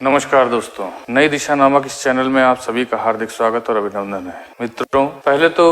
नमस्कार दोस्तों, नई दिशा नामक इस चैनल में आप सभी का हार्दिक स्वागत और अभिनंदन है। मित्रों, पहले तो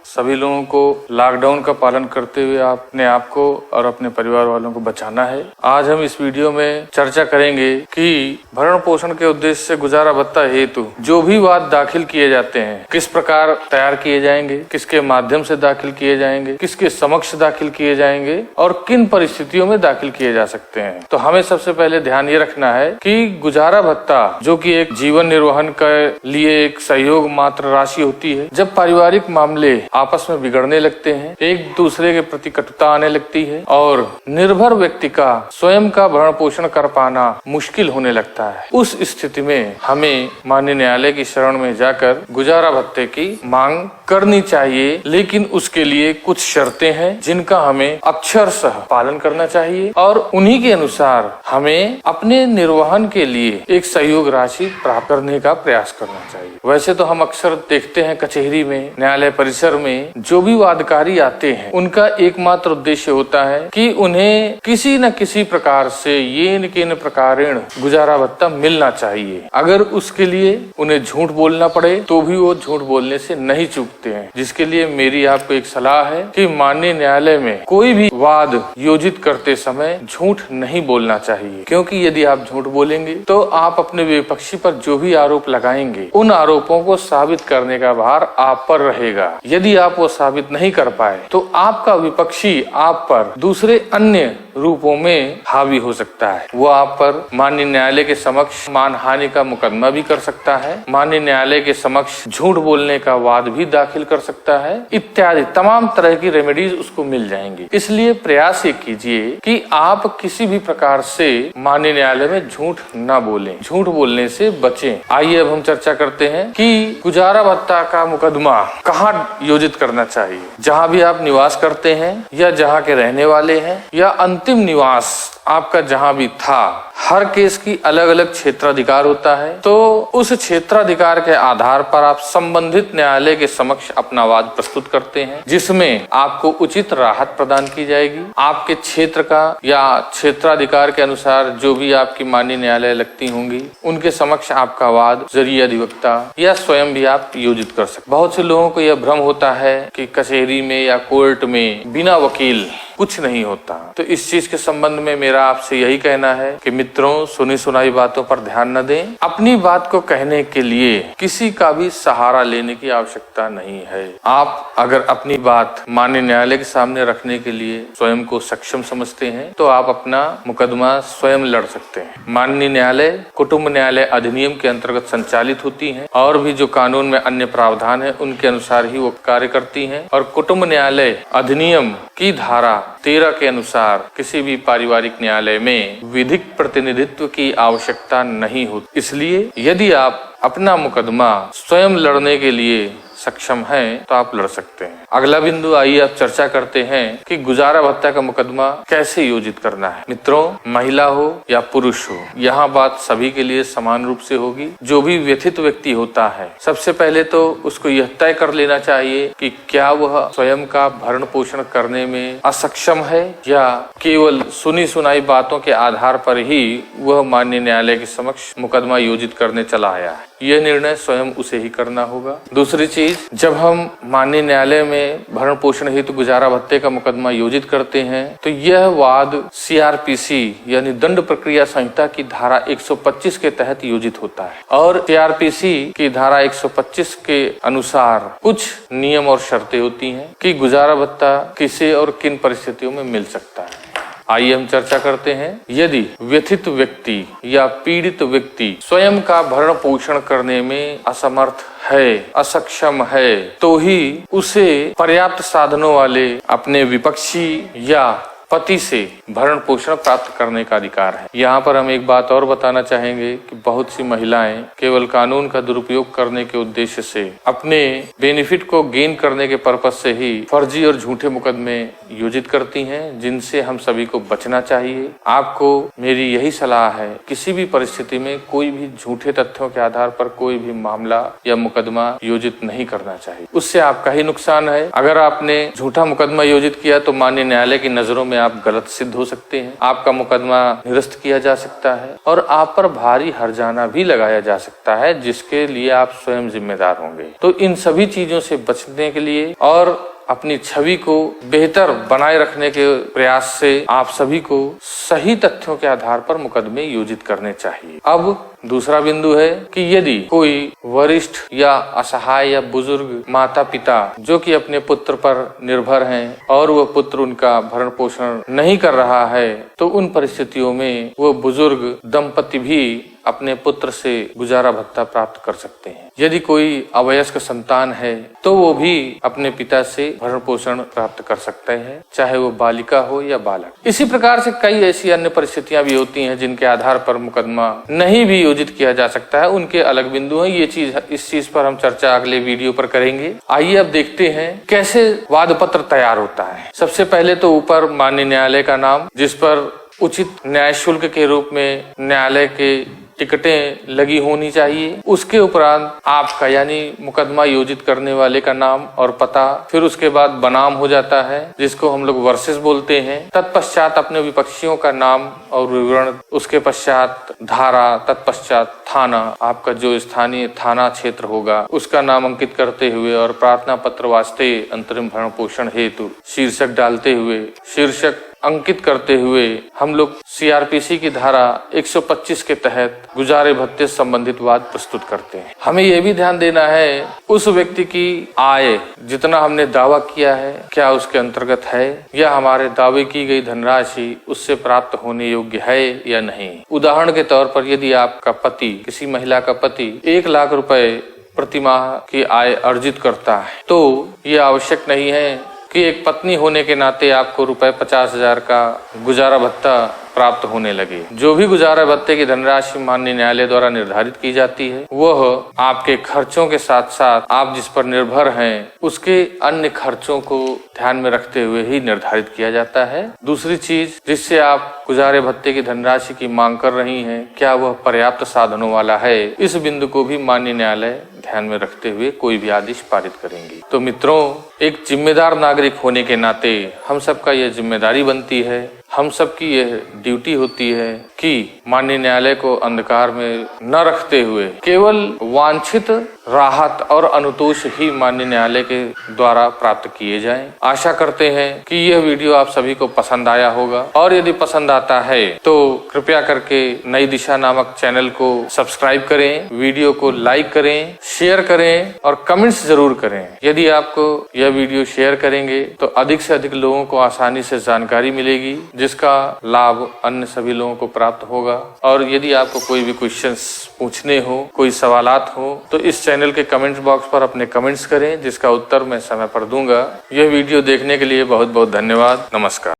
सभी लोगों को लॉकडाउन का पालन करते हुए अपने आप को और अपने परिवार वालों को बचाना है। आज हम इस वीडियो में चर्चा करेंगे कि भरण पोषण के उद्देश्य से गुजारा भत्ता हेतु जो भी वाद दाखिल किए जाते हैं, किस प्रकार तैयार किए जाएंगे, किसके माध्यम से दाखिल किए जाएंगे, किसके समक्ष दाखिल किए जाएंगे और किन परिस्थितियों में दाखिल किए जा सकते हैं। तो हमें सबसे पहले ध्यान ये रखना है कि गुजारा भत्ता, जो कि एक जीवन निर्वहन के लिए एक सहयोग मात्र राशि होती है, जब पारिवारिक मामले आपस में बिगड़ने लगते हैं, एक दूसरे के प्रति कटुता आने लगती है और निर्भर व्यक्ति का स्वयं का भरण पोषण कर पाना मुश्किल होने लगता है, उस स्थिति में हमें माननीय न्यायालय की शरण में जाकर गुजारा भत्ते की मांग करनी चाहिए। लेकिन उसके लिए कुछ शर्तें हैं जिनका हमें अक्षरशः पालन करना चाहिए और उन्हीं के अनुसार हमें अपने निर्वहन के लिए एक सहयोग राशि प्राप्त करने का प्रयास करना चाहिए। वैसे तो हम अक्सर देखते हैं कचहरी में, न्यायालय परिसर में जो भी वादकारी आते हैं, उनका एकमात्र उद्देश्य होता है कि उन्हें किसी न किसी प्रकार से येन केन प्रकारेण गुजारा भत्ता मिलना चाहिए। अगर उसके लिए उन्हें झूठ बोलना पड़े तो भी वो झूठ बोलने से नहीं चूकते हैं। जिसके लिए मेरी आपको एक सलाह है कि माननीय न्यायालय में कोई भी वाद योजित करते समय झूठ नहीं बोलना चाहिए, क्योंकि यदि आप झूठ बोलेंगे तो आप अपने विपक्षी पर जो भी आरोप लगाएंगे, उन आरोपों को साबित करने का भार आप पर रहेगा। यदि आप वो साबित नहीं कर पाए तो आपका विपक्षी आप पर दूसरे अन्य रूपों में हावी हो सकता है। वो आप पर माननीय न्यायालय के समक्ष मानहानि का मुकदमा भी कर सकता है, माननीय न्यायालय के समक्ष झूठ बोलने का वाद भी दाखिल कर सकता है, इत्यादि तमाम तरह की रेमेडीज उसको मिल जाएंगी। इसलिए प्रयास ये कीजिए कि आप किसी भी प्रकार से माननीय न्यायालय में झूठ न बोलें, झूठ बोलने से बचें। आइए अब हम चर्चा करते हैं कि गुजारा भत्ता का मुकदमा कहाँ योजित करना चाहिए। जहाँ भी आप निवास करते हैं या जहाँ के रहने वाले हैं या अंतिम निवास आपका जहाँ भी था, हर केस की अलग अलग क्षेत्राधिकार होता है। तो उस क्षेत्राधिकार के आधार पर आप संबंधित न्यायालय के समक्ष अपना वाद प्रस्तुत करते हैं, जिसमें आपको उचित राहत प्रदान की जाएगी। आपके क्षेत्र का या क्षेत्राधिकार के अनुसार जो भी आपकी माननीय न्यायालय लगती होंगी, उनके समक्ष आपका वाद जरिए अधिवक्ता या स्वयं भी आप योजित कर सकते। बहुत से लोगों को यह भ्रम होता है कि कचहरी में या कोर्ट में बिना वकील कुछ नहीं होता। तो इस चीज के संबंध में मेरा आपसे यही कहना है कि मित्रों, सुनी सुनाई बातों पर ध्यान न दें। अपनी बात को कहने के लिए किसी का भी सहारा लेने की आवश्यकता नहीं है। आप अगर अपनी बात माननीय न्यायालय के सामने रखने के लिए स्वयं को सक्षम समझते हैं तो आप अपना मुकदमा स्वयं लड़ सकते हैं। माननीय न्यायालय कुटुंब न्यायालय अधिनियम के अंतर्गत संचालित होती है और भी जो कानून में अन्य प्रावधान है उनके अनुसार ही वो कार्य करती है। और कुटुंब न्यायालय अधिनियम की धारा 13 के अनुसार किसी भी पारिवारिक न्यायालय में विधिक प्रतिनिधित्व की आवश्यकता नहीं होती। इसलिए यदि आप अपना मुकदमा स्वयं लड़ने के लिए सक्षम हैं तो आप लड़ सकते हैं। अगला बिंदु आइए अब चर्चा करते हैं कि गुजारा भत्ता का मुकदमा कैसे योजित करना है। मित्रों, महिला हो या पुरुष हो, यहाँ बात सभी के लिए समान रूप से होगी। जो भी व्यथित व्यक्ति होता है, सबसे पहले तो उसको यह तय कर लेना चाहिए कि क्या वह स्वयं का भरण पोषण करने में असक्षम है या केवल सुनी सुनाई बातों के आधार पर ही वह माननीय न्यायालय के समक्ष मुकदमा योजित करने चला आया है। यह निर्णय स्वयं उसे ही करना होगा। दूसरी चीज, जब हम माननीय न्यायालय में भरण पोषण हेतु गुजारा भत्ते का मुकदमा योजित करते हैं तो यह वाद CRPC यानी दंड प्रक्रिया संहिता की धारा 125 के तहत योजित होता है और CRPC की धारा 125 के अनुसार कुछ नियम और शर्तें होती हैं कि गुजारा भत्ता किसे और किन परिस्थितियों में मिल सकता है। आइए हम चर्चा करते हैं। यदि व्यथित व्यक्ति या पीड़ित व्यक्ति स्वयं का भरण पोषण करने में असमर्थ है, असक्षम है, तो ही उसे पर्याप्त साधनों वाले अपने विपक्षी या पति से भरण पोषण प्राप्त करने का अधिकार है। यहाँ पर हम एक बात और बताना चाहेंगे कि बहुत सी महिलाएं केवल कानून का दुरुपयोग करने के उद्देश्य से अपने बेनिफिट को गेन करने के पर्पज से ही फर्जी और झूठे मुकदमे योजित करती हैं, जिनसे हम सभी को बचना चाहिए। आपको मेरी यही सलाह है, किसी भी परिस्थिति में कोई भी झूठे तथ्यों के आधार पर कोई भी मामला या मुकदमा योजित नहीं करना चाहिए। उससे आपका ही नुकसान है। अगर आपने झूठा मुकदमा योजित किया तो माननीय न्यायालय की नजरों में आप गलत सिद्ध हो सकते हैं, आपका मुकदमा निरस्त किया जा सकता है और आप पर भारी हर्जाना भी लगाया जा सकता है, जिसके लिए आप स्वयं जिम्मेदार होंगे। तो इन सभी चीजों से बचने के लिए और अपनी छवि को बेहतर बनाए रखने के प्रयास से आप सभी को सही तथ्यों के आधार पर मुकदमे योजित करने चाहिए। अब दूसरा बिंदु है कि यदि कोई वरिष्ठ या असहाय या बुजुर्ग माता पिता जो कि अपने पुत्र पर निर्भर हैं और वह पुत्र उनका भरण पोषण नहीं कर रहा है, तो उन परिस्थितियों में वह बुजुर्ग दंपति भी अपने पुत्र से गुजारा भत्ता प्राप्त कर सकते हैं। यदि कोई अवयस्क संतान है तो वो भी अपने पिता से भरण पोषण प्राप्त कर सकते हैं, चाहे वो बालिका हो या बालक। इसी प्रकार से कई ऐसी अन्य परिस्थितियां भी होती हैं जिनके आधार पर मुकदमा नहीं भी योजित किया जा सकता है, उनके अलग बिंदु हैं। इस चीज पर हम चर्चा अगले वीडियो पर करेंगे। आइए अब देखते हैं कैसे वाद पत्र तैयार होता है। सबसे पहले तो ऊपर माननीय न्यायालय का नाम, जिस पर उचित न्याय शुल्क के रूप में न्यायालय के टिकटें लगी होनी चाहिए। उसके उपरांत आपका यानी मुकदमा योजित करने वाले का नाम और पता, फिर उसके बाद बनाम हो जाता है जिसको हम लोग वर्सेस बोलते हैं। तत्पश्चात अपने विपक्षियों का नाम और विवरण, उसके पश्चात धारा, तत्पश्चात थाना, आपका जो स्थानीय थाना क्षेत्र होगा उसका नाम अंकित करते हुए और प्रार्थना पत्र वास्ते अंतरिम भरण पोषण हेतु शीर्षक डालते हुए, शीर्षक अंकित करते हुए हम लोग सीआरपीसी की धारा 125 के तहत गुजारे भत्ते संबंधित वाद प्रस्तुत करते हैं। हमें यह भी ध्यान देना है उस व्यक्ति की आय जितना हमने दावा किया है क्या उसके अंतर्गत है, या हमारे दावे की गई धनराशि उससे प्राप्त होने योग्य है या नहीं। उदाहरण के तौर पर यदि आपका पति, किसी महिला का पति 1 लाख रुपए प्रतिमाह की आय अर्जित करता है, तो ये आवश्यक नहीं है कि एक पत्नी होने के नाते आपको रुपए 50,000 का गुजारा भत्ता प्राप्त होने लगे। जो भी गुजारा भत्ते की धनराशि माननीय न्यायालय द्वारा निर्धारित की जाती है वह आपके खर्चों के साथ साथ आप जिस पर निर्भर हैं उसके अन्य खर्चों को ध्यान में रखते हुए ही निर्धारित किया जाता है। दूसरी चीज जिससे आप गुजारे भत्ते की धनराशि की मांग कर रही हैं, क्या वह पर्याप्त साधनों वाला है, इस बिंदु को भी माननीय न्यायालय ध्यान में रखते हुए कोई भी आदेश पारित करेंगे। तो मित्रों, एक जिम्मेदार नागरिक होने के नाते हम सबका यह जिम्मेदारी बनती है, हम सबकी यह ड्यूटी होती है कि माननीय न्यायालय को अंधकार में न रखते हुए केवल वांछित राहत और अनुतोष ही माननीय न्यायालय के द्वारा प्राप्त किए जाएं। आशा करते हैं कि यह वीडियो आप सभी को पसंद आया होगा और यदि पसंद आता है तो कृपया करके नई दिशा नामक चैनल को सब्सक्राइब करें, वीडियो को लाइक करें, शेयर करें और कमेंट्स जरूर करें। यदि आपको यह वीडियो शेयर करेंगे तो अधिक से अधिक लोगों को आसानी से जानकारी मिलेगी, जिसका लाभ अन्य सभी लोगों को प्राप्त होगा। और यदि आपको कोई भी क्वेश्चंस पूछने हो, कोई सवालात हो, तो इस चैनल के कमेंट बॉक्स पर अपने कमेंट्स करें, जिसका उत्तर मैं समय पर दूंगा। यह वीडियो देखने के लिए बहुत बहुत धन्यवाद। नमस्कार।